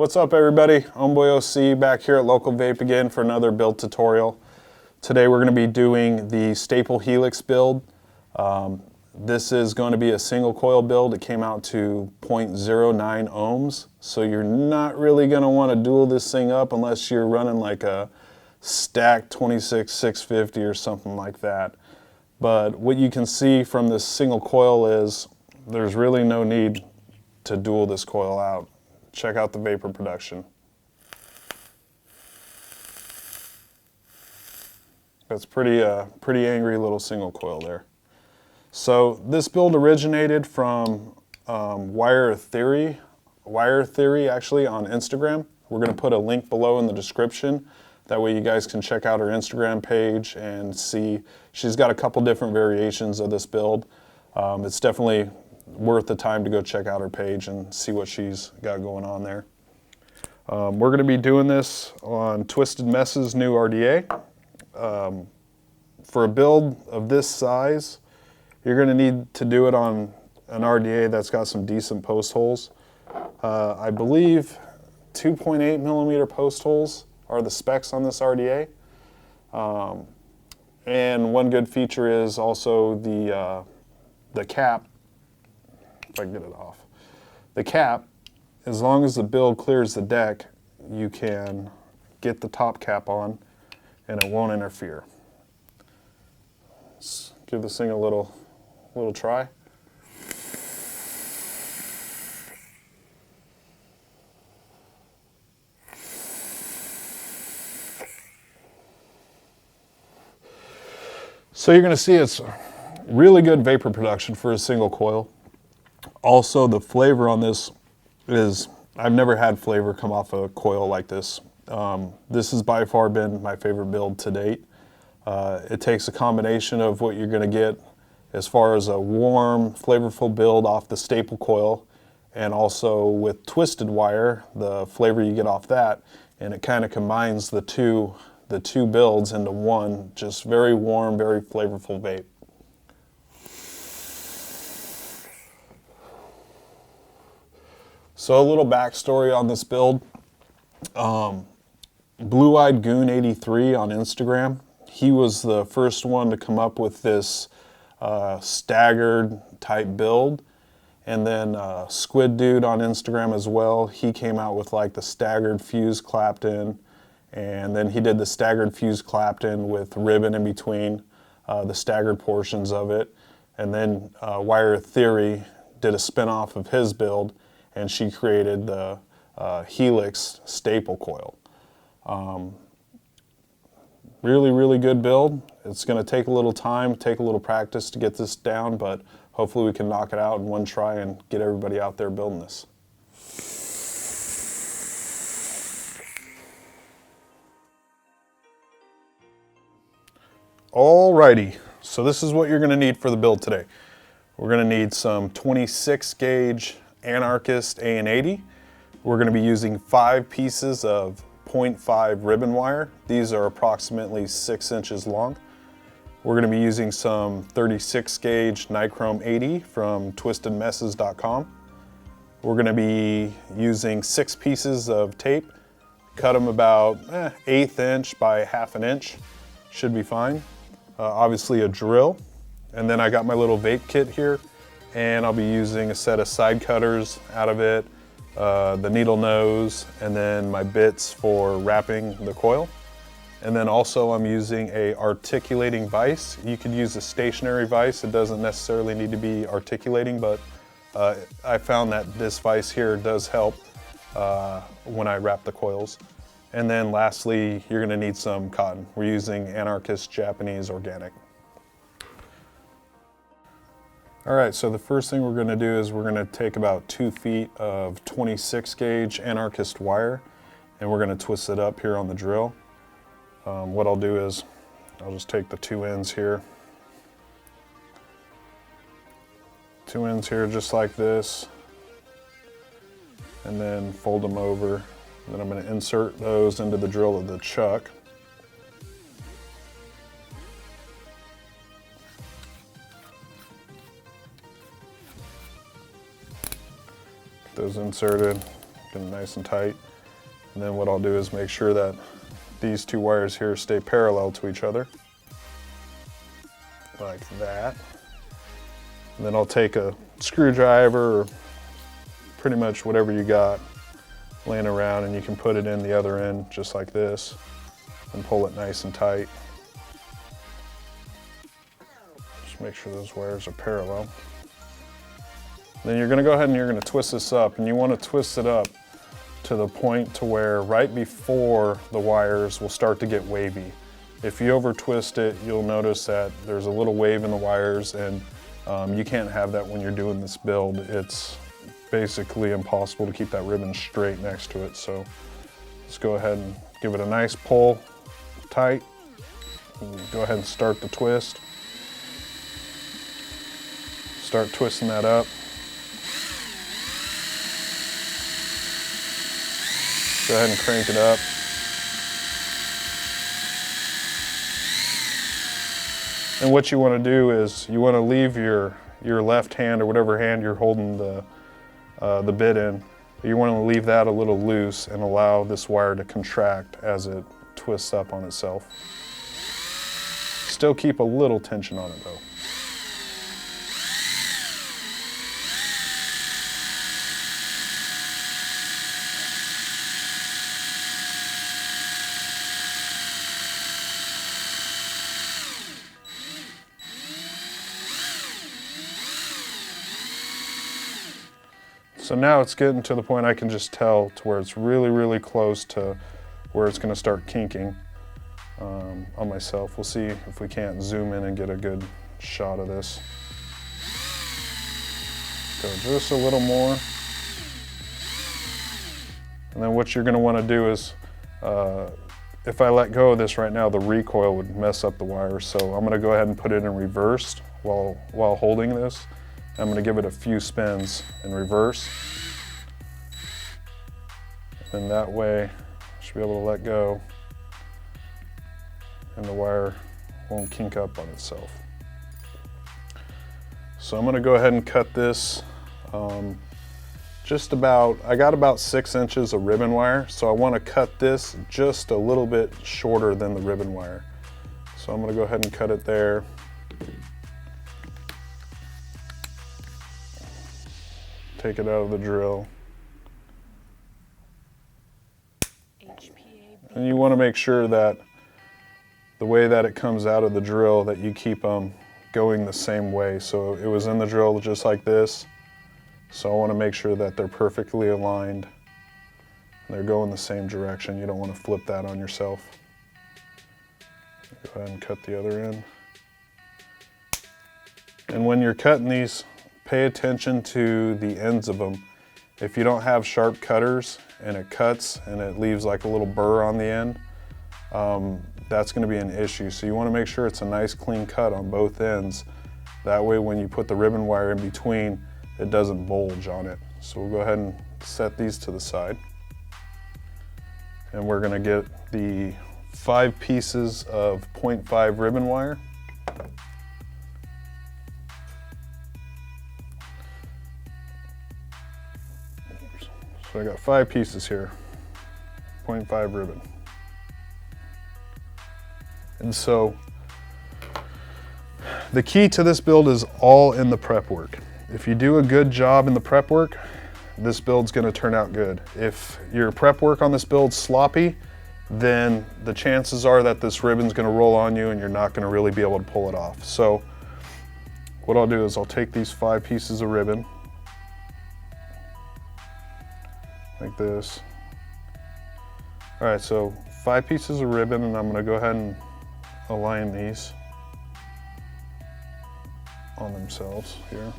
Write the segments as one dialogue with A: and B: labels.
A: What's up everybody? OHMBOYOC back here at Local Vape again for another build tutorial. Today we're going to be doing the staple Helix build. This is going to be a single coil build. It came out to 0.09 ohms, so you're not really going to want to dual this thing up unless you're running like a stacked 26650 or something like that. But what you can see from this single coil is there's really no need to dual this coil out. Check out the vapor production. That's pretty angry little single coil there. So this build originated from Wire Theory actually on Instagram. We're going to put a link below in the description. That way you guys can check out her Instagram page and see. She's got a couple different variations of this build. It's definitely worth the time to go check out her page and see what she's got going on there. We're going to be doing this on Twisted Mess's new RDA. For a build of this size, you're going to need to do it on an RDA that's got some decent post holes. I believe 2.8 millimeter post holes are the specs on this RDA. And one good feature is also the cap. If I can get it off. The cap, as long as the build clears the deck, you can get the top cap on and it won't interfere. Let's give this thing a little try. So you're going to see it's really good vapor production for a single coil. Also, the flavor on this is, I've never had flavor come off a coil like this. This has by far been my favorite build to date. It takes a combination of what you're going to get as far as a warm, flavorful build off the staple coil, and also with twisted wire, the flavor you get off that, and it kind of combines the two builds into one, just very warm, very flavorful vape. So a little backstory on this build. Blue Eyed Goon 83 on Instagram, he was the first one to come up with this staggered type build. And then Squid Dude on Instagram as well, he came out with like the staggered fuse clapped in. And then he did the staggered fuse clapped in with ribbon in between the staggered portions of it. And then Wire Theory did a spin-off of his build, and she created the Helix staple coil. Really good build. It's going to take a little time, take a little practice to get this down, but hopefully we can knock it out in one try and get everybody out there building this. Alrighty, so this is what you're going to need for the build today. We're going to need some 26 gauge Anarchist A&80. We're going to be using 5 pieces of 0.5 ribbon wire. These are approximately 6 inches long. We're going to be using some 36 gauge Nichrome 80 from twistedmesses.com. We're going to be using 6 pieces of tape. Cut them about 1/8 inch by 1/2 inch. Should be fine. Obviously a drill. And then I got my little vape kit here, and I'll be using a set of side cutters out of it, the needle nose, and then my bits for wrapping the coil. And then also I'm using a articulating vise. You could use a stationary vise. It doesn't necessarily need to be articulating, but I found that this vise here does help when I wrap the coils. And then lastly, you're gonna need some cotton. We're using Anarchist Japanese Organic. All right, so the first thing we're gonna do is we're gonna take about 2 feet of 26 gauge Anarchist wire, and we're gonna twist it up here on the drill. What I'll do is I'll just take the 2 ends here. 2 ends here just like this, and then fold them over. Then I'm gonna insert those into the drill of the chuck. Those inserted, get them nice and tight. And then what I'll do is make sure that these two wires here stay parallel to each other, like that. And then I'll take a screwdriver or pretty much whatever you got laying around, and you can put it in the other end just like this and pull it nice and tight. Just make sure those wires are parallel. Then you're going to go ahead and you're going to twist this up, and you want to twist it up to the point to where right before the wires will start to get wavy. If you over twist it, you'll notice that there's a little wave in the wires, and you can't have that when you're doing this build. It's basically impossible to keep that ribbon straight next to it. So let's go ahead and give it a nice pull tight. And go ahead and start the twist. Start twisting that up. Go ahead and crank it up. And what you want to do is you want to leave your left hand, or whatever hand you're holding the bit in, you want to leave that a little loose and allow this wire to contract as it twists up on itself. Still keep a little tension on it though. So now it's getting to the point I can just tell to where it's really, really close to where it's going to start kinking on myself. We'll see if we can't zoom in and get a good shot of this. Go just a little more. And then what you're going to want to do is, if I let go of this right now, the recoil would mess up the wire. So I'm going to go ahead and put it in reverse while holding this. I'm going to give it a few spins in reverse. And that way, I should be able to let go and the wire won't kink up on itself. So I'm going to go ahead and cut this I got about 6 inches of ribbon wire. So I want to cut this just a little bit shorter than the ribbon wire. So I'm going to go ahead and cut it there. Take it out of the drill. And you want to make sure that the way that it comes out of the drill, that you keep them going the same way. So it was in the drill just like this. So I want to make sure that they're perfectly aligned. They're going the same direction. You don't want to flip that on yourself. Go ahead and cut the other end. And when you're cutting these, pay attention to the ends of them. If you don't have sharp cutters and it cuts and it leaves like a little burr on the end, that's going to be an issue. So you want to make sure it's a nice clean cut on both ends. That way when you put the ribbon wire in between, it doesn't bulge on it. So we'll go ahead and set these to the side. And we're going to get the 5 pieces of 0.5 ribbon wire. So I got 5 pieces here, 0.5 ribbon. And so the key to this build is all in the prep work. If you do a good job in the prep work, this build's gonna turn out good. If your prep work on this build's sloppy, then the chances are that this ribbon's gonna roll on you and you're not gonna really be able to pull it off. So what I'll do is I'll take these 5 pieces of ribbon, like this. All right, so 5 pieces of ribbon, and I'm gonna go ahead and align these on themselves here.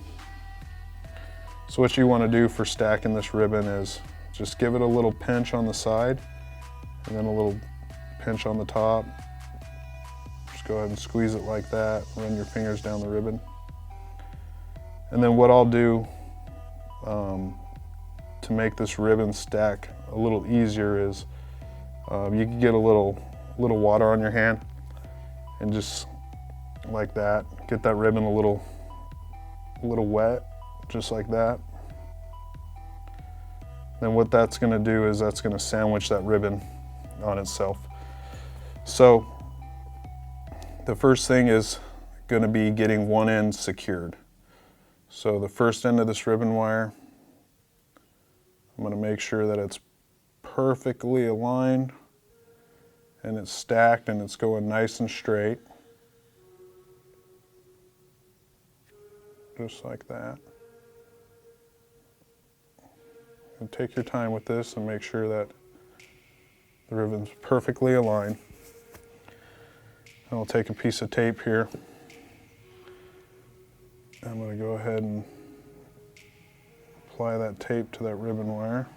A: So what you wanna do for stacking this ribbon is just give it a little pinch on the side, and then a little pinch on the top. Just go ahead and squeeze it like that, run your fingers down the ribbon. And then what I'll do to make this ribbon stack a little easier is you can get a little water on your hand and just like that, get that ribbon a little wet, just like that. Then what that's gonna do is that's gonna sandwich that ribbon on itself. So the first thing is gonna be getting one end secured. So the first end of this ribbon wire, I'm gonna make sure that it's perfectly aligned and it's stacked and it's going nice and straight. Just like that. And take your time with this and make sure that the ribbon's perfectly aligned. I'll take a piece of tape here. I'm going to go ahead and apply that tape to that ribbon wire.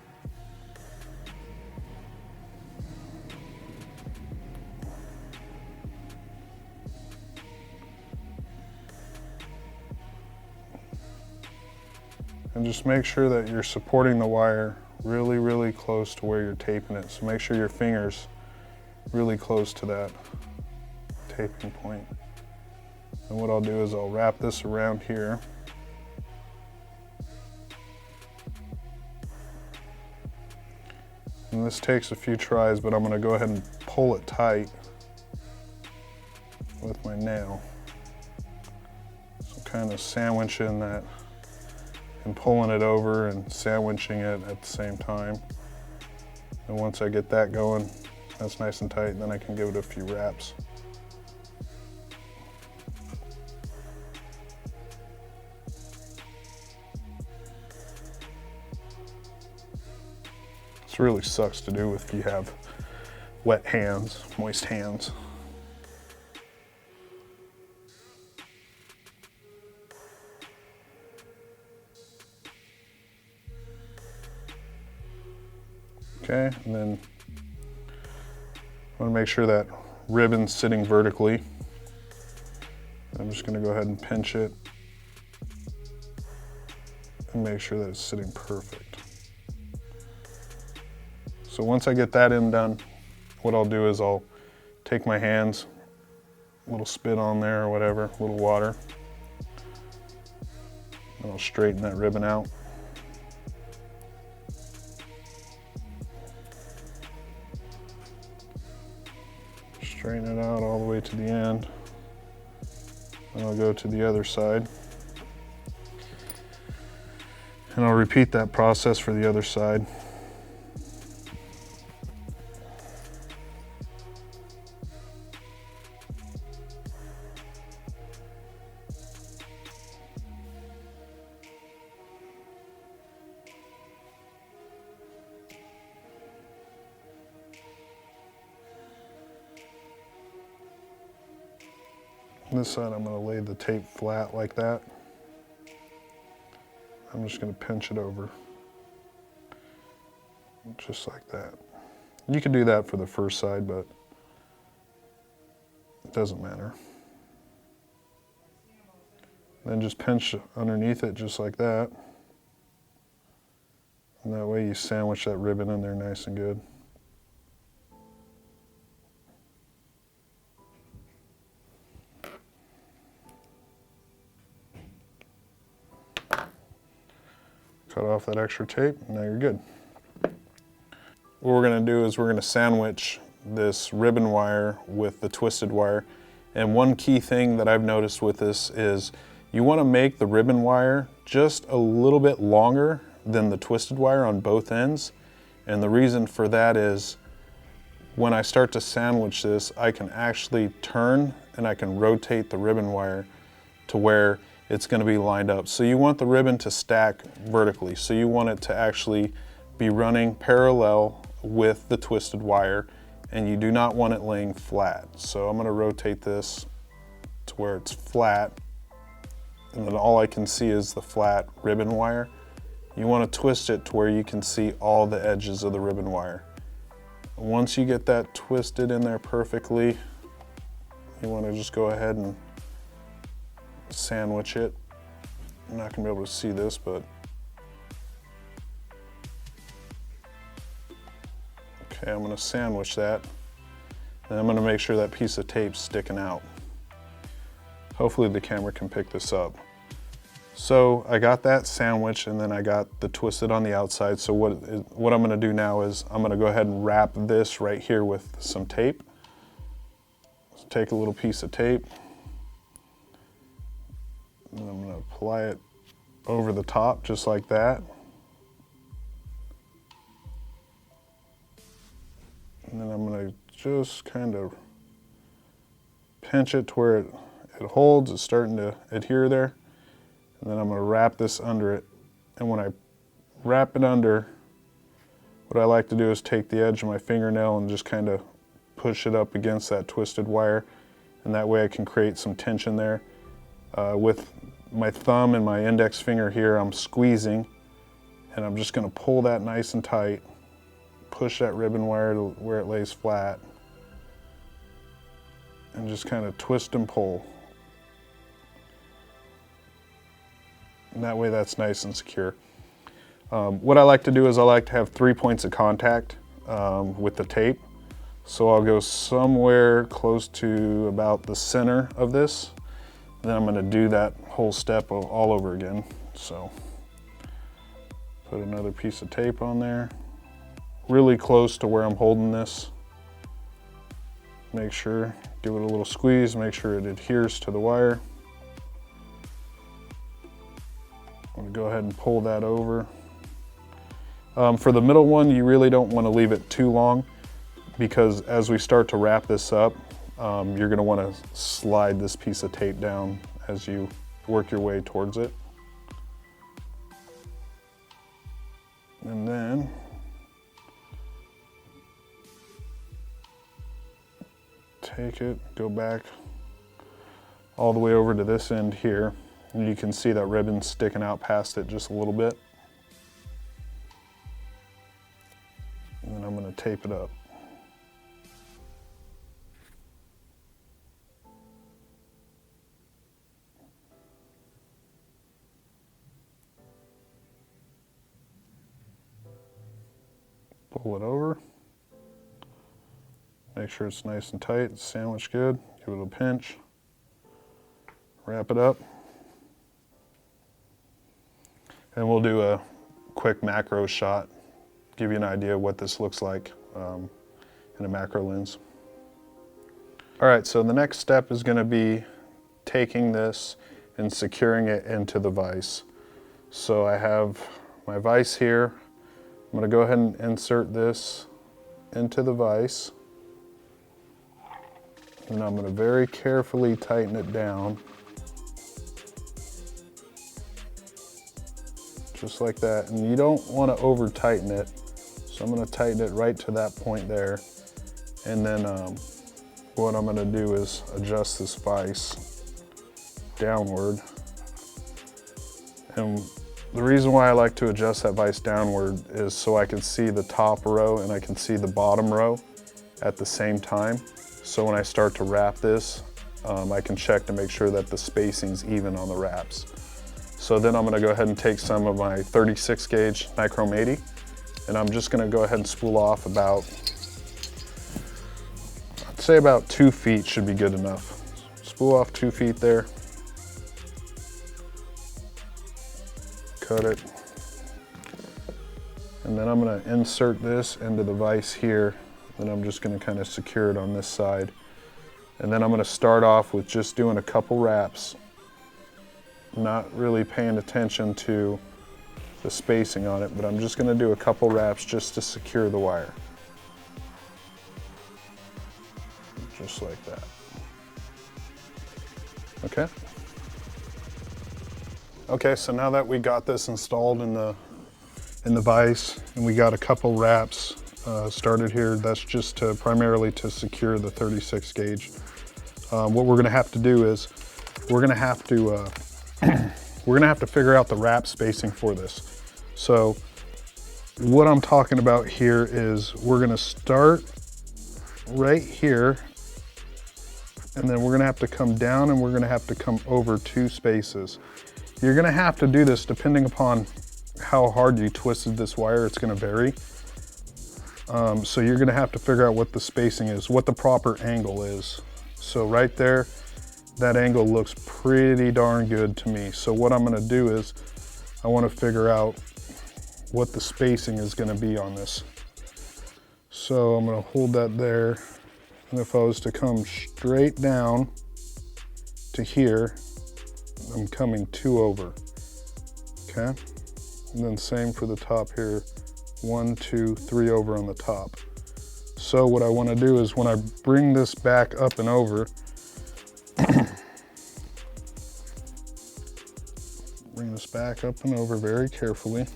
A: And just make sure that you're supporting the wire really, really close to where you're taping it. So make sure your finger's really close to that taping point. And what I'll do is I'll wrap this around here. And this takes a few tries, but I'm going to go ahead and pull it tight with my nail. So kind of sandwiching that and pulling it over and sandwiching it at the same time. And once I get that going, that's nice and tight, then I can give it a few wraps. This really sucks to do if you have wet hands, moist hands. Okay, and then I want to make sure that ribbon's sitting vertically. I'm just going to go ahead and pinch it and make sure that it's sitting perfect. So once I get that end done, what I'll do is I'll take my hands, a little spit on there or whatever, a little water, and I'll straighten that ribbon out. Straighten it out all the way to the end. And I'll go to the other side. And I'll repeat that process for the other side. This side I'm going to lay the tape flat like that. I'm just going to pinch it over. Just like that. You can do that for the first side, but it doesn't matter. Then just pinch underneath it just like that. And that way you sandwich that ribbon in there nice and good. Cut off that extra tape, and now you're good. What we're gonna do is we're gonna sandwich this ribbon wire with the twisted wire. And one key thing that I've noticed with this is you wanna make the ribbon wire just a little bit longer than the twisted wire on both ends. And the reason for that is when I start to sandwich this, I can actually turn and I can rotate the ribbon wire to where it's going to be lined up. So you want the ribbon to stack vertically. So you want it to actually be running parallel with the twisted wire, and you do not want it laying flat. So I'm going to rotate this to where it's flat, and then all I can see is the flat ribbon wire. You want to twist it to where you can see all the edges of the ribbon wire. Once you get that twisted in there perfectly, you want to just go ahead and sandwich it. I'm not going to be able to see this, but okay, I'm going to sandwich that, and I'm going to make sure that piece of tape's sticking out. Hopefully the camera can pick this up. So I got that sandwich, and then I got the twisted on the outside. So what I'm gonna do now is I'm gonna go ahead and wrap this right here with some tape. So take a little piece of tape, and I'm gonna apply it over the top just like that. And then I'm gonna just kind of pinch it to where it holds, it's starting to adhere there. And then I'm gonna wrap this under it. And when I wrap it under, what I like to do is take the edge of my fingernail and just kind of push it up against that twisted wire. And that way I can create some tension there. With my thumb and my index finger here, I'm squeezing, and I'm just gonna pull that nice and tight, push that ribbon wire to where it lays flat, and just kind of twist and pull. And that way that's nice and secure. What I like to do is I like to have 3 points of contact with the tape. So I'll go somewhere close to about the center of this. Then I'm gonna do that whole step all over again. So put another piece of tape on there, really close to where I'm holding this. Make sure, give it a little squeeze, make sure it adheres to the wire. I'm gonna go ahead and pull that over. For the middle one, you really don't want to leave it too long, because as we start to wrap this up, you're gonna want to slide this piece of tape down as you work your way towards it. And then take it, go back all the way over to this end here. And you can see that ribbon sticking out past it just a little bit. And then I'm going to tape it up. Pull it over. Make sure it's nice and tight, sandwich good. Give it a pinch. Wrap it up. And we'll do a quick macro shot, give you an idea of what this looks like in a macro lens. All right, so the next step is gonna be taking this and securing it into the vise. So I have my vise here. I'm gonna go ahead and insert this into the vise. And I'm gonna very carefully tighten it down. Just like that, and you don't want to over tighten it. So I'm going to tighten it right to that point there. And then what I'm going to do is adjust this vise downward. And the reason why I like to adjust that vise downward is so I can see the top row and I can see the bottom row at the same time. So when I start to wrap this, I can check to make sure that the spacing's even on the wraps. So then I'm gonna go ahead and take some of my 36 gauge Nichrome 80, and I'm just gonna go ahead and spool off about, I'd say about 2 feet should be good enough. Spool off 2 feet there. Cut it. And then I'm gonna insert this into the vise here, and I'm just gonna kind of secure it on this side. And then I'm gonna start off with just doing a couple wraps, not really paying attention to the spacing on it, but I'm just gonna do a couple wraps just to secure the wire. Just like that. Okay. Okay, so now that we got this installed in the vise and we got a couple wraps started here, that's just primarily to secure the 36 gauge. What we're gonna have to do is we're gonna have to figure out the wrap spacing for this. So what I'm talking about here is we're gonna start right here, and then we're gonna have to come down and we're gonna have to come over 2 spaces. You're gonna have to do this depending upon how hard you twisted this wire, it's gonna vary. So you're gonna have to figure out what the spacing is, what the proper angle is. So right there, that angle looks pretty darn good to me. So what I'm gonna do is, I wanna figure out what the spacing is gonna be on this. So I'm gonna hold that there. And if I was to come straight down to here, I'm coming 2 over, okay? And then same for the top here, 1, 2, 3 over on the top. So what I want to do is when I bring this back up and over, bring this back up and over very carefully.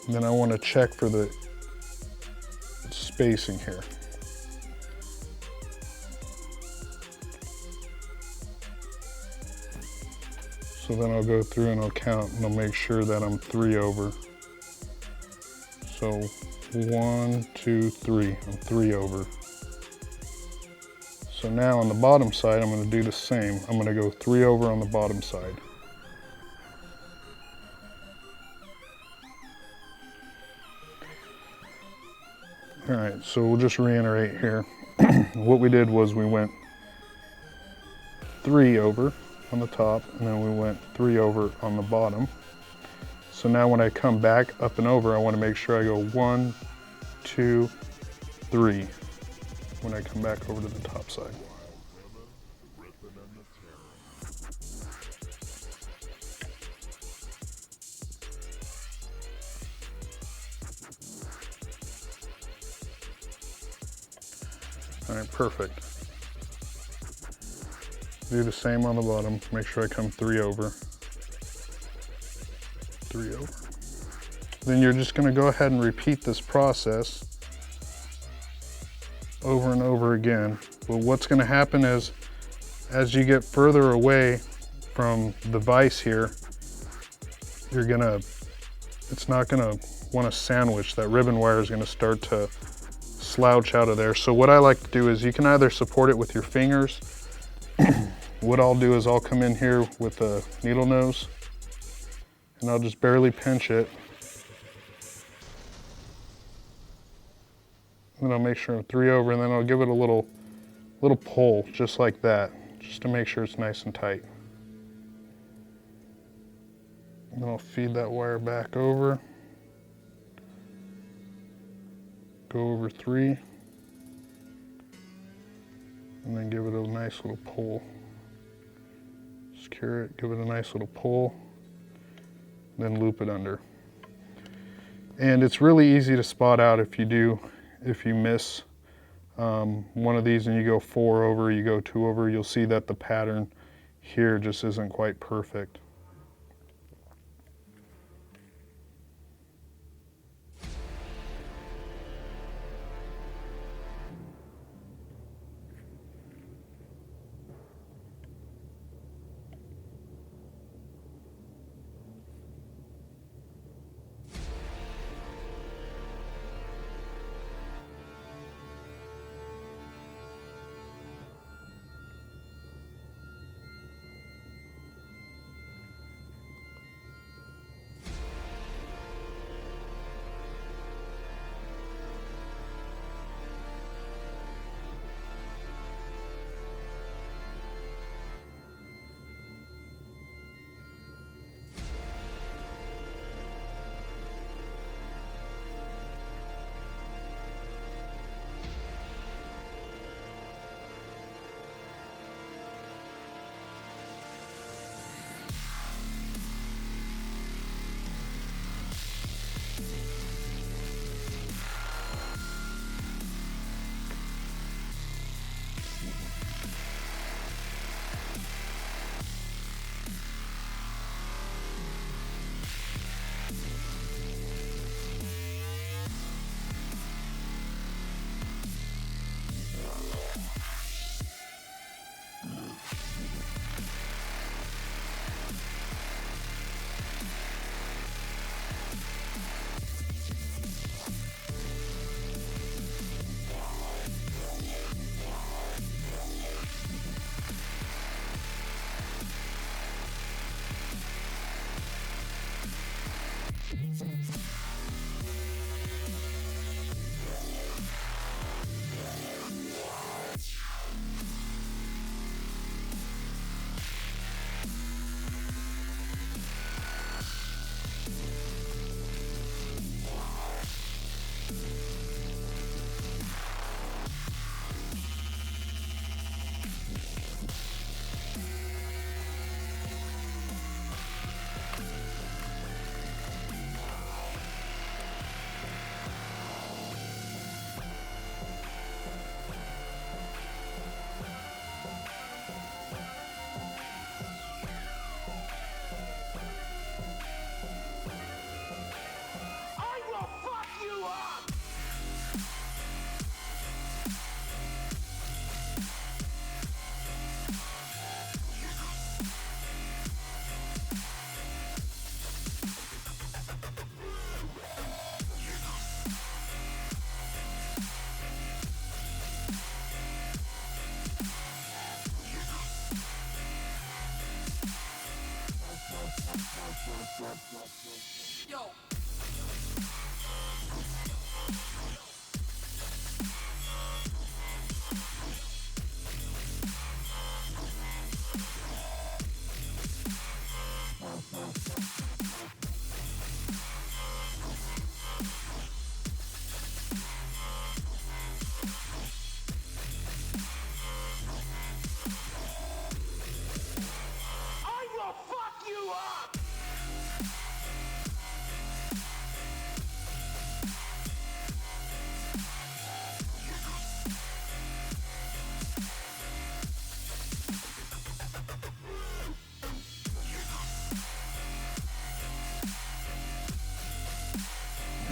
A: And then I want to check for the spacing here. So then I'll go through and I'll count and I'll make sure that I'm 3 over. So 1, 2, 3, I'm 3 over. So now on the bottom side, I'm gonna do the same. I'm gonna go 3 over on the bottom side. All right, so we'll just reiterate here. What we did was we went 3 over on the top, and then we went 3 over on the bottom. So now when I come back up and over, I want to make sure I go 1, 2, 3 when I come back over to the top side. All right, perfect. Do the same on the bottom. Make sure I come 3 over. 3 over. Then you're just going to go ahead and repeat this process over and over again. But what's going to happen is, as you get further away from the vise here, it's not going to want to sandwich. That ribbon wire is going to start to slouch out of there. So what I like to do is you can either support it with your fingers. What I'll do is I'll come in here with a needle nose and I'll just barely pinch it. And then I'll make sure I'm 3 over, and then I'll give it a little pull, just like that, just to make sure it's nice and tight. And then I'll feed that wire back over. Go over 3. And then give it a nice little pull. Secure it, give it a nice little pull, then loop it under. And it's really easy to spot out if you miss one of these and you go 4 over, you go 2 over, you'll see that the pattern here just isn't quite perfect.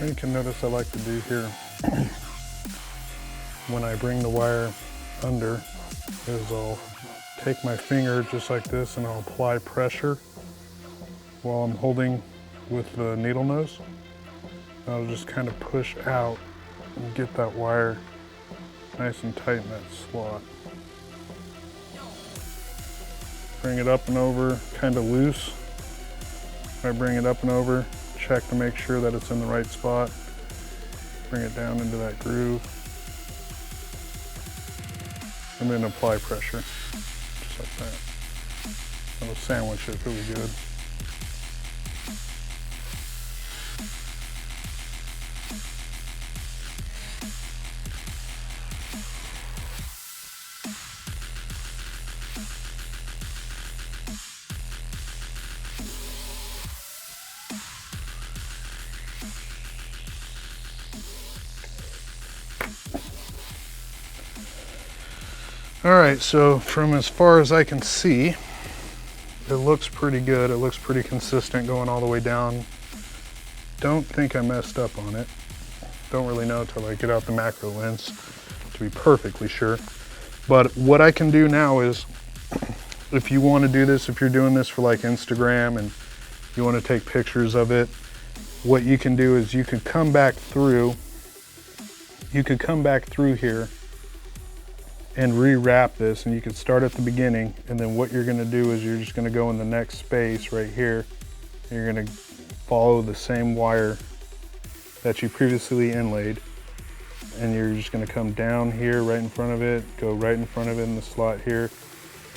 A: You can notice I like to do here when I bring the wire under is I'll take my finger just like this and I'll apply pressure while I'm holding with the needle nose. I'll just kind of push out and get that wire nice and tight in that slot. Bring it up and over, kind of loose. If I bring it up and over, check to make sure that it's in the right spot. Bring it down into that groove. And then apply pressure, just like that. That'll sandwich it really good. All right, so from as far as I can see, it looks pretty good. It looks pretty consistent going all the way down. Don't think I messed up on it. Don't really know till I get out the macro lens to be perfectly sure. But what I can do now is, if you want to do this, if you're doing this for like Instagram and you want to take pictures of it, what you can do is you could come back through. You could come back through here and rewrap this, and you can start at the beginning, and then what you're going to do is you're just going to go in the next space right here. You're going to follow the same wire that you previously inlaid, and you're just going to come down here right in front of it, go right in front of it in the slot here,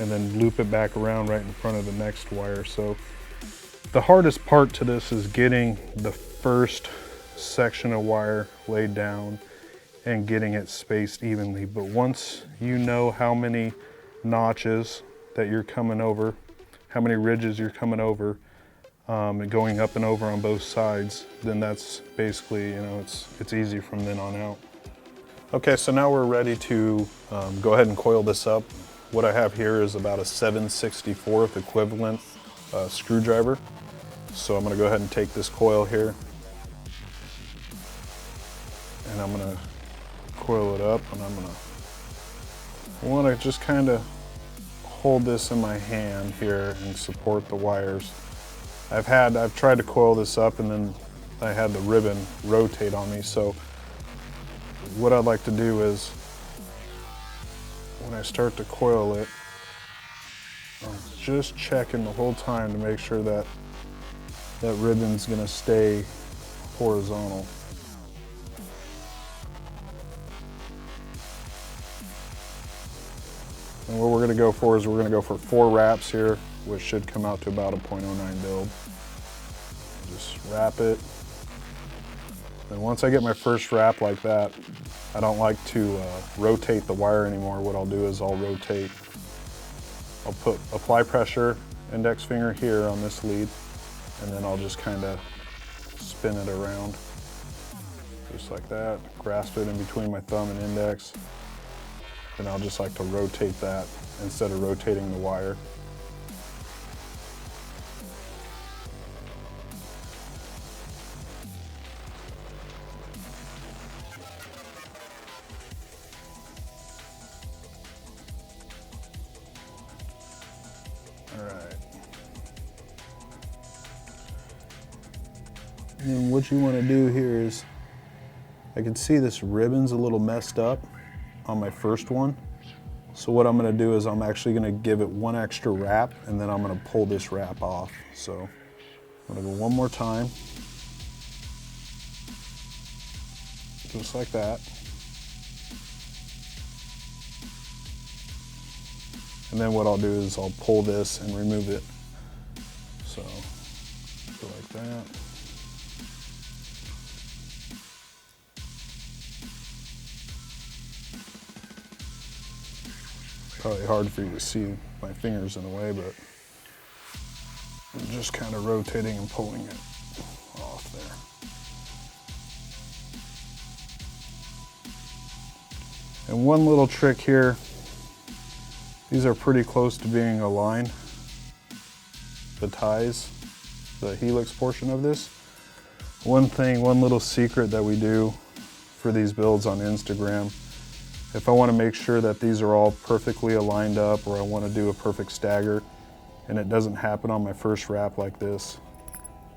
A: and then loop it back around right in front of the next wire. So the hardest part to this is getting the first section of wire laid down and getting it spaced evenly. But once you know how many notches that you're coming over, how many ridges you're coming over, and going up and over on both sides, then that's basically, you know, it's easy from then on out. Okay, so now we're ready to go ahead and coil this up. What I have here is about a 7/64 equivalent screwdriver. So I'm gonna go ahead and take this coil here, and I'm gonna coil it up, and I want to just kind of hold this in my hand here and support the wires. I've tried to coil this up, and then I had the ribbon rotate on me. So what I'd like to do is, when I start to coil it, I'm just checking the whole time to make sure that that ribbon's going to stay horizontal. And what we're going to go for is we're going to go for 4 wraps here, which should come out to about a 0.09 build. Just wrap it. And once I get my first wrap like that, I don't like to rotate the wire anymore. What I'll do is I'll apply pressure, index finger here on this lead, and then I'll just kind of spin it around. Just like that. Grasp it in between my thumb and index. And I'll just like to rotate that instead of rotating the wire. All right. And what you want to do here is, I can see this ribbon's a little messed up on my first one. So what I'm going to do is I'm actually going to give it 1 extra wrap, and then I'm going to pull this wrap off. So I'm gonna go one more time. Just like that. And then what I'll do is I'll pull this and remove it. So, go like that. Probably hard for you to see my fingers in the way, but I'm just kind of rotating and pulling it off there. And one little trick here, these are pretty close to being aligned, the ties, the Helix portion of this. One little secret that we do for these builds on Instagram, if I want to make sure that these are all perfectly aligned up, or I want to do a perfect stagger and it doesn't happen on my first wrap like this,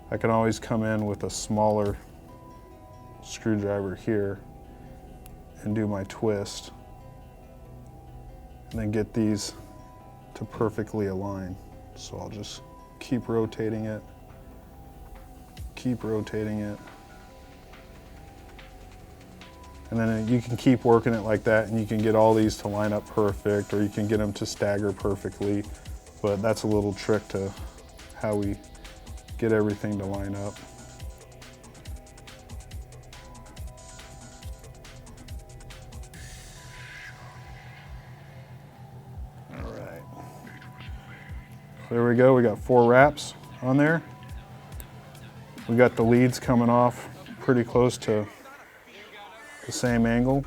A: I can always come in with a smaller screwdriver here and do my twist and then get these to perfectly align. So I'll just keep rotating it, and then you can keep working it like that, and you can get all these to line up perfect, or you can get them to stagger perfectly. But that's a little trick to how we get everything to line up. All right. There we go, we got 4 wraps on there. We got the leads coming off pretty close to the same angle.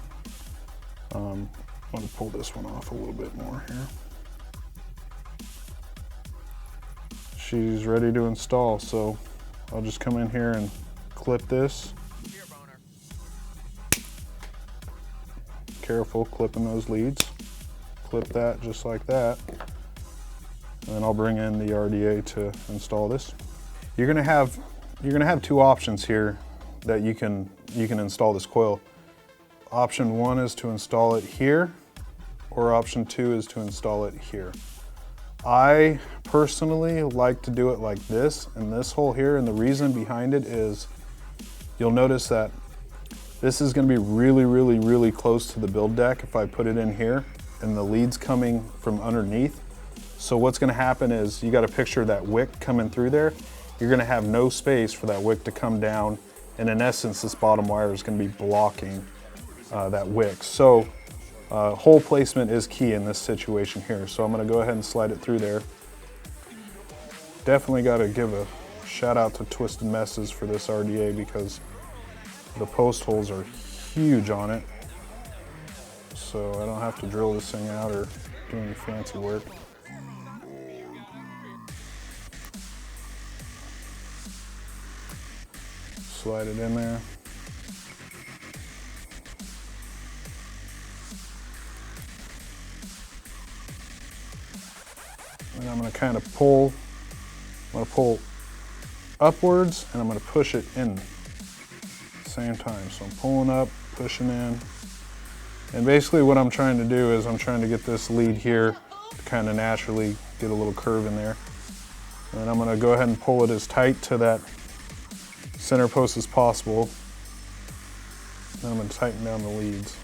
A: I'm going to pull this one off a little bit more here. She's ready to install, so I'll just come in here and clip this. Careful clipping those leads. Clip that just like that. And then I'll bring in the RDA to install this. You're gonna have 2 options here that you can install this coil. Option 1 is to install it here, or option 2 is to install it here. I personally like to do it like this, in this hole here, and the reason behind it is you'll notice that this is going to be really close to the build deck if I put it in here, and the lead's coming from underneath. So what's going to happen is, you got to picture that wick coming through there. You're going to have no space for that wick to come down, and in essence this bottom wire is going to be blocking that wick. So hole placement is key in this situation here. So I'm going to go ahead and slide it through there. Definitely got to give a shout out to Twisted Messes for this RDA, because the post holes are huge on it. So I don't have to drill this thing out or do any fancy work. Slide it in there. And I'm going to kind of pull, upwards, and I'm going to push it in at the same time. So I'm pulling up, pushing in. And basically what I'm trying to do is I'm trying to get this lead here to kind of naturally get a little curve in there. And I'm going to go ahead and pull it as tight to that center post as possible. Then I'm going to tighten down the leads.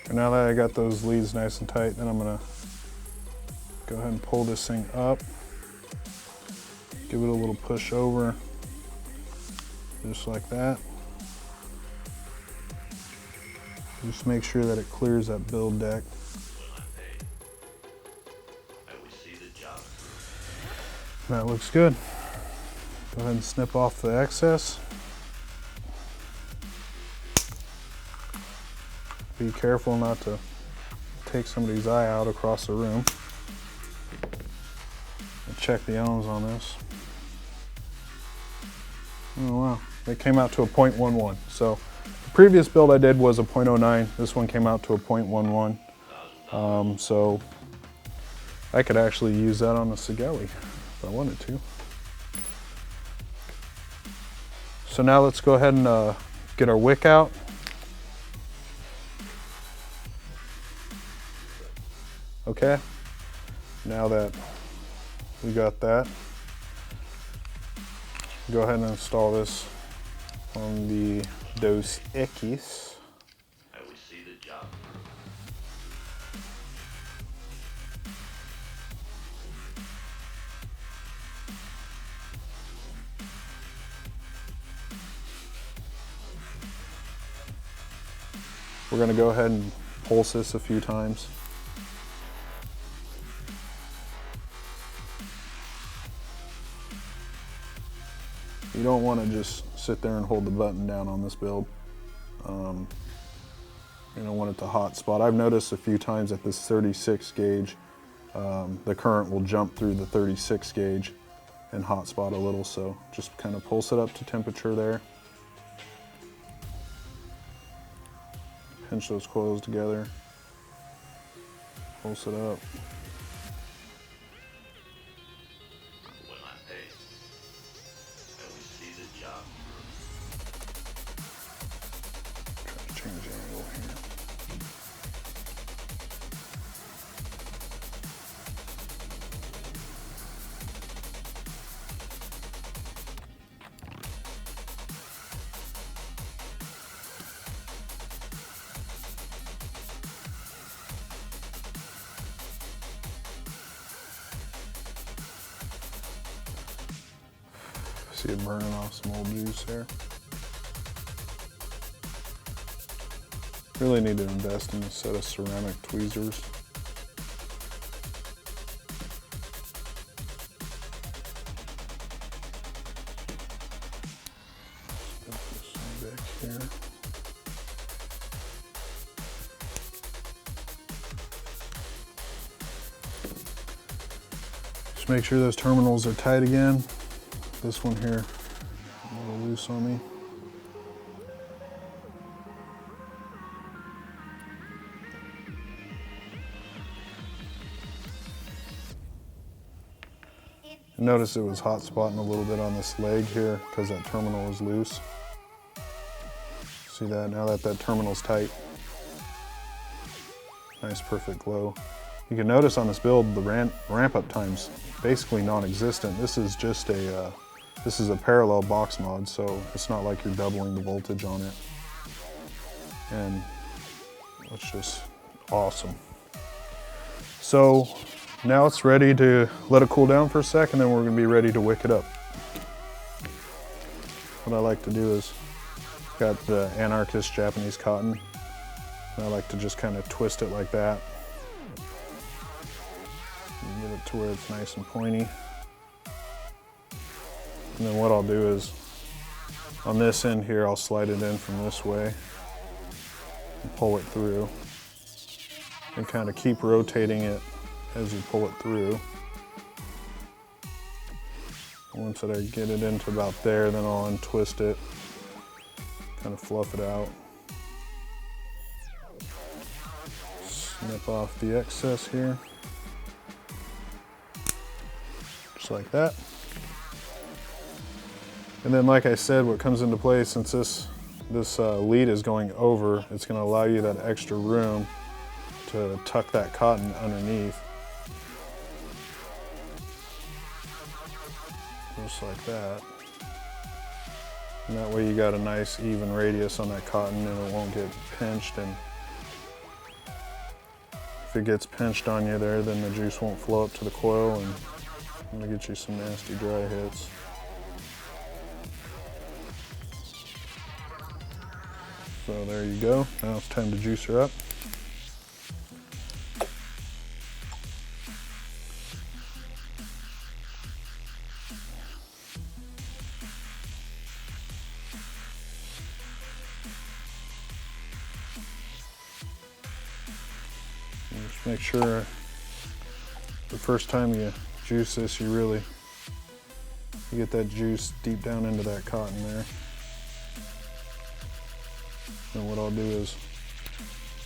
A: And now that I got those leads nice and tight, then I'm gonna go ahead and pull this thing up, give it a little push over, just like that. Just make sure that it clears that build deck. That looks good. Go ahead and snip off the excess. Be careful not to take somebody's eye out across the room. And check the ohms on this. Oh wow, it came out to a 0.11. So the previous build I did was a 0.09. This one came out to a 0.11. So I could actually use that on the Sigelli if I wanted to. So now let's go ahead and get our wick out. Okay, now that we got that, go ahead and install this on the Dos Equis.
B: I will see the job.
A: We're going to go ahead and pulse this a few times. You don't want to just sit there and hold the button down on this build. You don't want it to hot spot. I've noticed a few times at this 36 gauge, the current will jump through the 36 gauge and hot spot a little, so just kind of pulse it up to temperature there. Pinch those coils together, pulse it up.
B: When I pay, I will see the job.
A: Try to change the angle here. See it burning off some old juice there. Really need to invest in a set of ceramic tweezers. Put this one back here. Just make sure those terminals are tight again. This one here, a little loose on me. Notice it was hot spotting a little bit on this leg here because that terminal was loose. See that? Now that terminal's tight. Nice perfect glow. You can notice on this build the ramp up time's basically non-existent. This is just this is a parallel box mod, so it's not like you're doubling the voltage on it. And it's just awesome. So now it's ready to let it cool down for a second, and we're gonna be ready to wick it up. What I like to do is, got the Anarchist Japanese cotton, and I like to just kind of twist it like that. And get it to where it's nice and pointy. And then what I'll do is, on this end here, I'll slide it in from this way and pull it through. And kind of keep rotating it as you pull it through. Once I get it into about there, then I'll untwist it, kind of fluff it out. Snip off the excess here. Just like that. And then like I said, what comes into play, since this lead is going over, it's going to allow you that extra room to tuck that cotton underneath. Just like that. And that way you got a nice even radius on that cotton and it won't get pinched. And if it gets pinched on you there, then the juice won't flow up to the coil and it'll get you some nasty dry hits. So there you go. Now it's time to juice her up. Make sure the first time you juice this, you get that juice deep down into that cotton there. And what I'll do is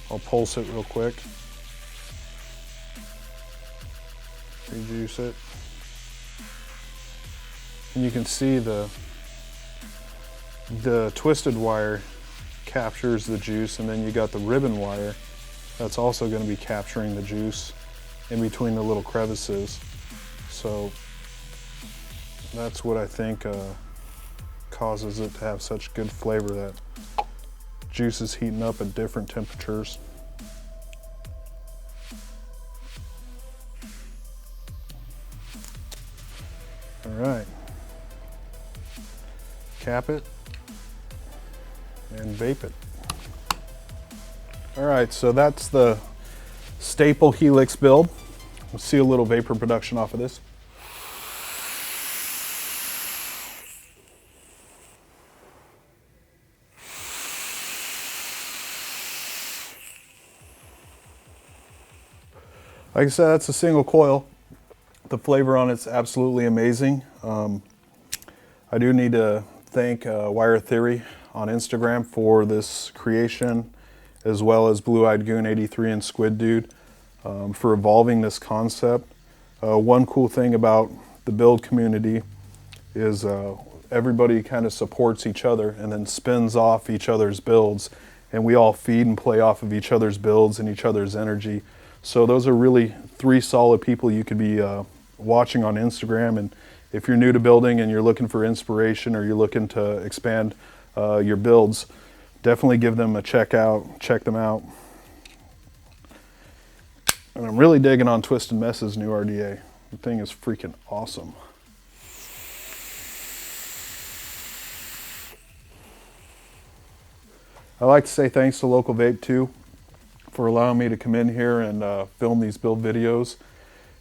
A: I'll pulse it real quick. Rejuice it. And you can see the twisted wire captures the juice, and then you got the ribbon wire that's also going to be capturing the juice in between the little crevices. So that's what I think causes it to have such good flavor, that juice is heating up at different temperatures. All right, cap it and vape it. All right, so that's the staple Helix build. We'll see a little vapor production off of this. Like I said, that's a single coil. The flavor on it's absolutely amazing. I do need to thank Wire Theory on Instagram for this creation, as well as Blue Eyed Goon 83 and Squid Dude for evolving this concept. One cool thing about the build community is everybody kind of supports each other and then spins off each other's builds, and we all feed and play off of each other's builds and each other's energy. So those are really 3 solid people you could be watching on Instagram. And if you're new to building and you're looking for inspiration, or you're looking to expand your builds, definitely give them a check them out. And I'm really digging on Twisted Mess's new RDA. The thing is freaking awesome. I like to say thanks to Local Vape too for allowing me to come in here and film these build videos.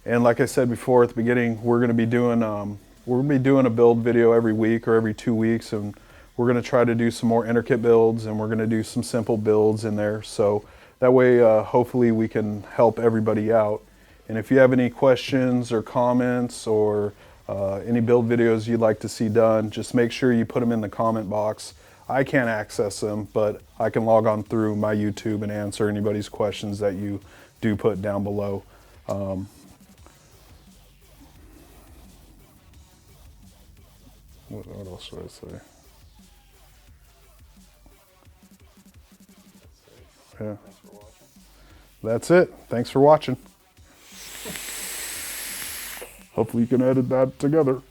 A: And like I said before at the beginning, we're going to be doing a build video every week or every 2 weeks, and we're going to try to do some more intricate builds, and we're going to do some simple builds in there. So that way, hopefully we can help everybody out. And if you have any questions or comments, or any build videos you'd like to see done, just make sure you put them in the comment box. I can't access them, but I can log on through my YouTube and answer anybody's questions that you do put down below. What else should I say? Yeah. That's it. Thanks for watching. Hopefully you can edit that together.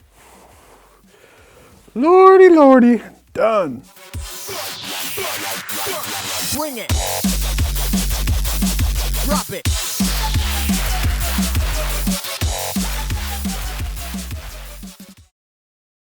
A: Lordy, lordy. Done.
C: Bring it. Drop it.